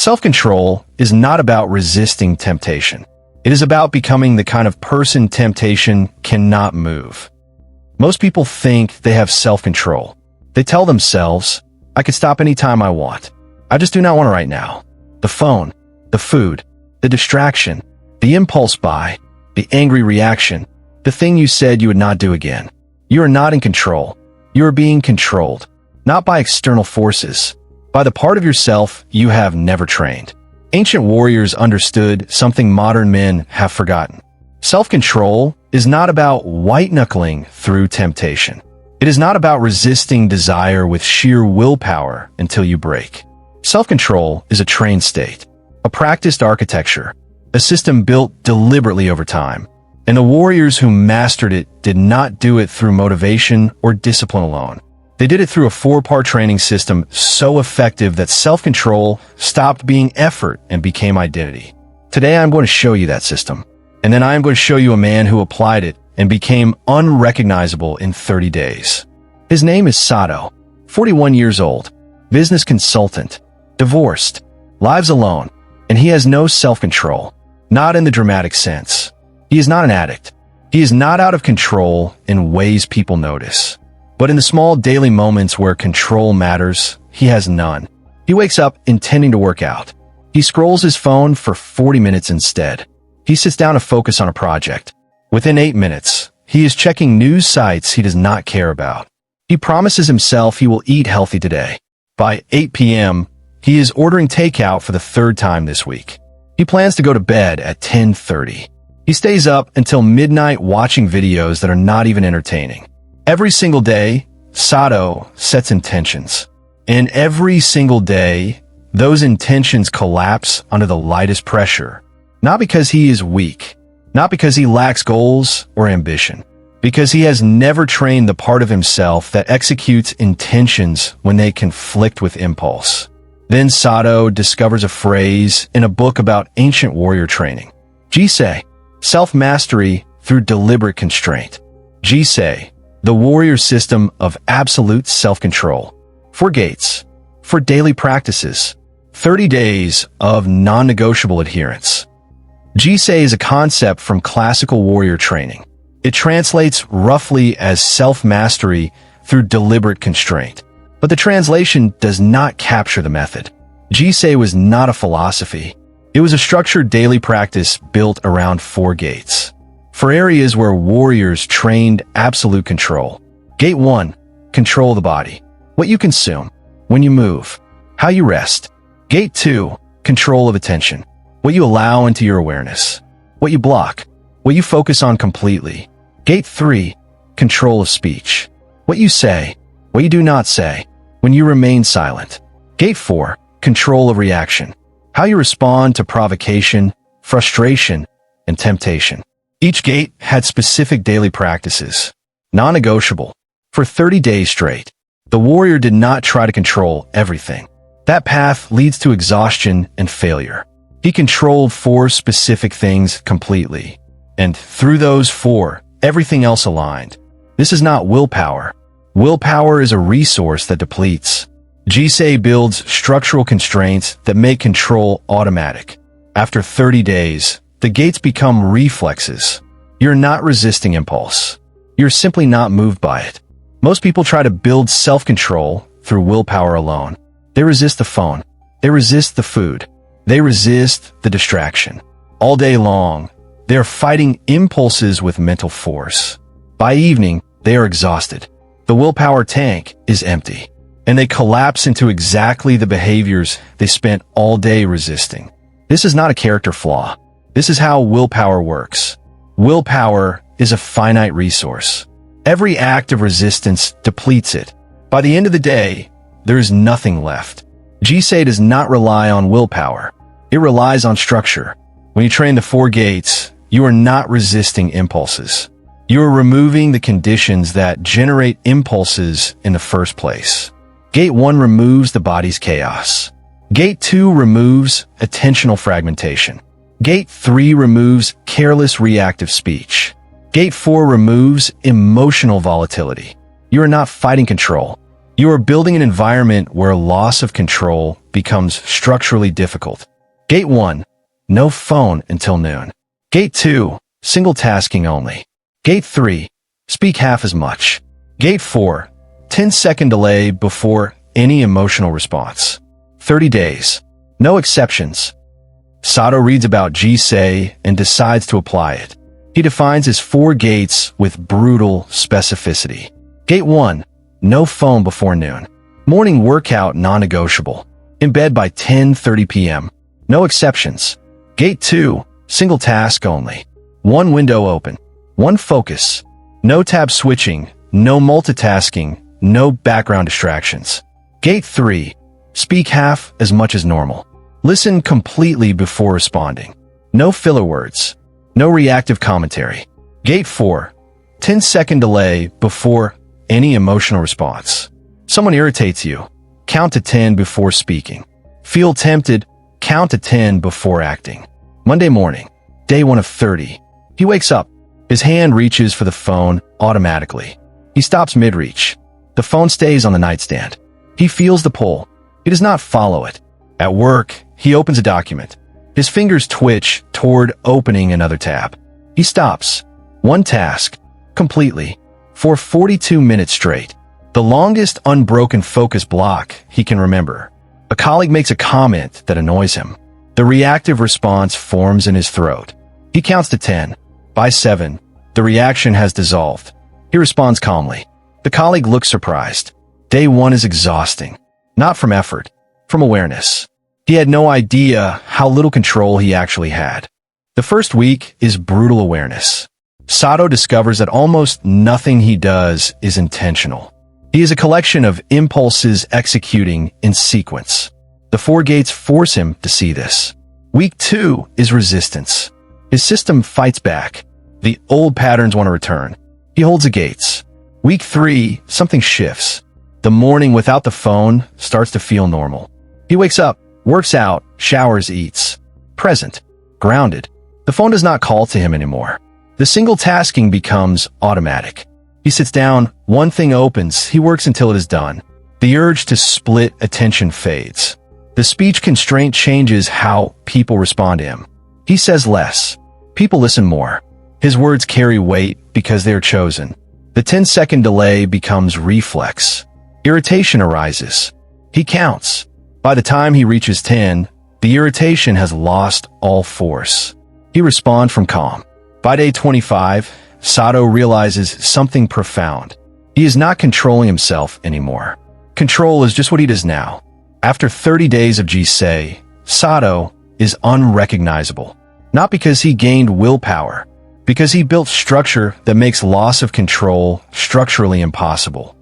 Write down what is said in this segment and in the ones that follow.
Self-control is not about resisting temptation. It is about becoming the kind of person temptation cannot move. Most people think they have self-control. They tell themselves, I can stop anytime I want. I just do not want it right now. The phone, the food, the distraction, the impulse buy, the angry reaction, the thing you said you would not do again. You are not in control. You are being controlled, not by external forces, by the part of yourself you have never trained. Ancient warriors understood something modern men have forgotten. Self-control is not about white-knuckling through temptation. It is not about resisting desire with sheer willpower until you break. Self-control is a trained state, a practiced architecture, a system built deliberately over time. And the warriors who mastered it did not do it through motivation or discipline alone. They did it through a 4-part training system so effective that self-control stopped being effort and became identity. Today I'm going to show you that system. And then I am going to show you a man who applied it and became unrecognizable in 30 days. His name is Sato, 41 years old, business consultant, divorced, lives alone, and he has no self-control, not in the dramatic sense. He is not an addict. He is not out of control in ways people notice. But in the small daily moments where control matters, he has none. He wakes up intending to work out. He scrolls his phone for 40 minutes instead. He sits down to focus on a project. Within 8 minutes, he is checking news sites he does not care about. He promises himself he will eat healthy today. By 8 p.m., he is ordering takeout for the 3rd time this week. He plans to go to bed at 10:30. He stays up until midnight watching videos that are not even entertaining. Every single day, Sato sets intentions. And every single day, those intentions collapse under the lightest pressure. Not because he is weak, not because he lacks goals or ambition, because he has never trained the part of himself that executes intentions when they conflict with impulse. Then Sato discovers a phrase in a book about ancient warrior training. Jisei, self-mastery through deliberate constraint. Jisei, the warrior system of absolute self-control. 4 gates, for daily practices, 30 days of non-negotiable adherence. Jisei is a concept from classical warrior training. It translates roughly as self-mastery through deliberate constraint. But the translation does not capture the method. Jisei was not a philosophy. It was a structured daily practice built around 4 gates. For areas where warriors trained absolute control. Gate 1, control the body. What you consume, when you move, how you rest. Gate 2, control of attention. What you allow into your awareness. What you block, what you focus on completely. Gate 3, control of speech. What you say, what you do not say, when you remain silent. Gate 4, control of reaction. How you respond to provocation, frustration, and temptation. Each gate had specific daily practices, non-negotiable. For 30 days straight, the warrior did not try to control everything. That path leads to exhaustion and failure. He controlled 4 specific things completely, and through those 4, everything else aligned. This is not willpower. Willpower is a resource that depletes. Jisei builds structural constraints that make control automatic. After 30 days, the gates become reflexes. You're not resisting impulse. You're simply not moved by it. Most people try to build self-control through willpower alone. They resist the phone. They resist the food. They resist the distraction. All day long, they are fighting impulses with mental force. By evening, they are exhausted. The willpower tank is empty, and they collapse into exactly the behaviors they spent all day resisting. This is not a character flaw. This is how willpower works. Willpower is a finite resource. Every act of resistance depletes it. By the end of the day, there is nothing left. Jisei does not rely on willpower. It relies on structure. When you train the 4 gates, you are not resisting impulses. You are removing the conditions that generate impulses in the first place. Gate 1 removes the body's chaos. Gate 2 removes attentional fragmentation. Gate 3 removes careless reactive speech. Gate 4 removes emotional volatility. You are not fighting control. You are building an environment where loss of control becomes structurally difficult. Gate 1. No phone until noon. Gate 2. Single tasking only. Gate 3. Speak half as much. Gate 4. 10-second delay before any emotional response. 30 days. No exceptions. Sato reads about Jisei and decides to apply it. He defines his 4 gates with brutal specificity. Gate 1. No phone before noon. Morning workout non-negotiable. In bed by 10:30 p.m. No exceptions. Gate 2. Single task only. 1 window open. 1 focus. No tab switching. No multitasking. No background distractions. Gate 3. Speak half as much as normal. Listen completely before responding. No filler words. No reactive commentary. Gate 4. 10-second delay before any emotional response. Someone irritates you. Count to 10 before speaking. Feel tempted. Count to 10 before acting. Monday morning. Day 1 of 30. He wakes up. His hand reaches for the phone automatically. He stops mid-reach. The phone stays on the nightstand. He feels the pull. He does not follow it. At work, he opens a document. His fingers twitch toward opening another tab. He stops. 1 task. Completely. For 42 minutes straight. The longest unbroken focus block he can remember. A colleague makes a comment that annoys him. The reactive response forms in his throat. He counts to 10. By 7, the reaction has dissolved. He responds calmly. The colleague looks surprised. Day 1 is exhausting. Not from effort, from awareness. He had no idea how little control he actually had. The first week is brutal awareness. Sato discovers that almost nothing he does is intentional. He is a collection of impulses executing in sequence. The 4 gates force him to see this. Week 2 is resistance. His system fights back. The old patterns want to return. He holds the gates. Week 3, something shifts. The morning without the phone starts to feel normal. He wakes up, works out, showers, eats. Present. Grounded. The phone does not call to him anymore. The single tasking becomes automatic. He sits down, 1 thing opens, he works until it is done. The urge to split attention fades. The speech constraint changes how people respond to him. He says less. People listen more. His words carry weight because they are chosen. The 10-second delay becomes reflex. Irritation arises. He counts. By the time he reaches 10, the irritation has lost all force. He responds from calm. By day 25, Sato realizes something profound. He is not controlling himself anymore. Control is just what he does now. After 30 days of Jisei, Sato is unrecognizable. Not because he gained willpower, because he built structure that makes loss of control structurally impossible.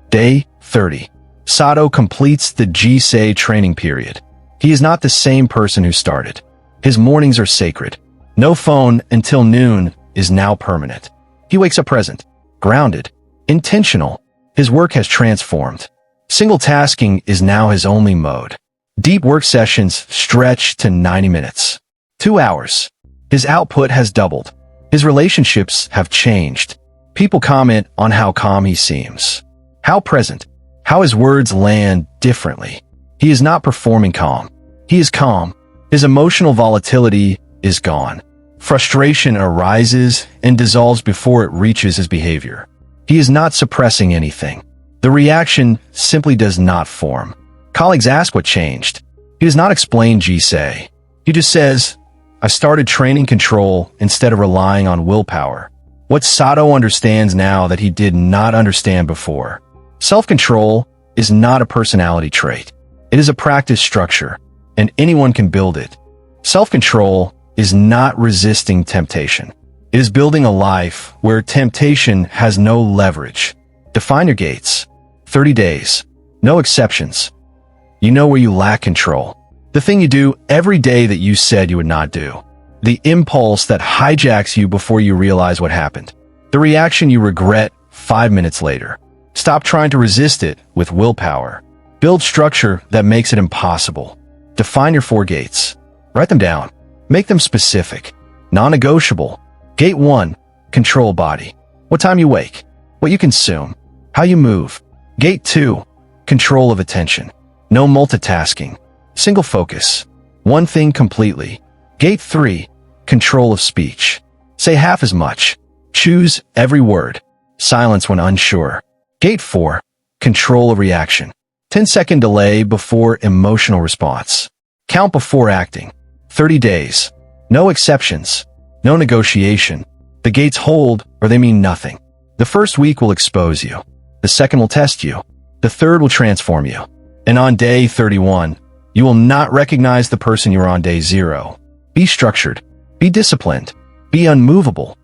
Day 30. Sato completes the Jisei training period. He is not the same person who started. His mornings are sacred. No phone until noon is now permanent. He wakes up present, grounded, intentional. His work has transformed. Single tasking is now his only mode. Deep work sessions stretch to 90 minutes. 2 hours. His output has doubled. His relationships have changed. People comment on how calm he seems. How present. How his words land differently. He is not performing calm. He is calm. His emotional volatility is gone. Frustration arises and dissolves before it reaches his behavior. He is not suppressing anything. The reaction simply does not form. Colleagues ask what changed. He does not explain Jisei. He just says, I started training control instead of relying on willpower. What Sato understands now that he did not understand before. Self-control is not a personality trait. It is a practice structure, and anyone can build it. Self-control is not resisting temptation. It is building a life where temptation has no leverage. Define your gates. 30 days. No exceptions. You know where you lack control. The thing you do every day that you said you would not do. The impulse that hijacks you before you realize what happened. The reaction you regret 5 minutes later. Stop trying to resist it with willpower. Build structure that makes it impossible. Define your 4 gates. Write them down. Make them specific. Non-negotiable. Gate 1. Control body. What time you wake. What you consume. How you move. Gate 2. Control of attention. No multitasking. single focus, one thing completely. Gate 3, control of speech. Say half as much. Choose every word. Silence when unsure. Gate 4, control of reaction. 10-second delay before emotional response. Count before acting. 30 days. No exceptions. No negotiation. The gates hold or they mean nothing. The first week will expose you. The second will test you. The third will transform you. And on day 31, you will not recognize the person you were on day 0. Be structured. Be disciplined. Be unmovable.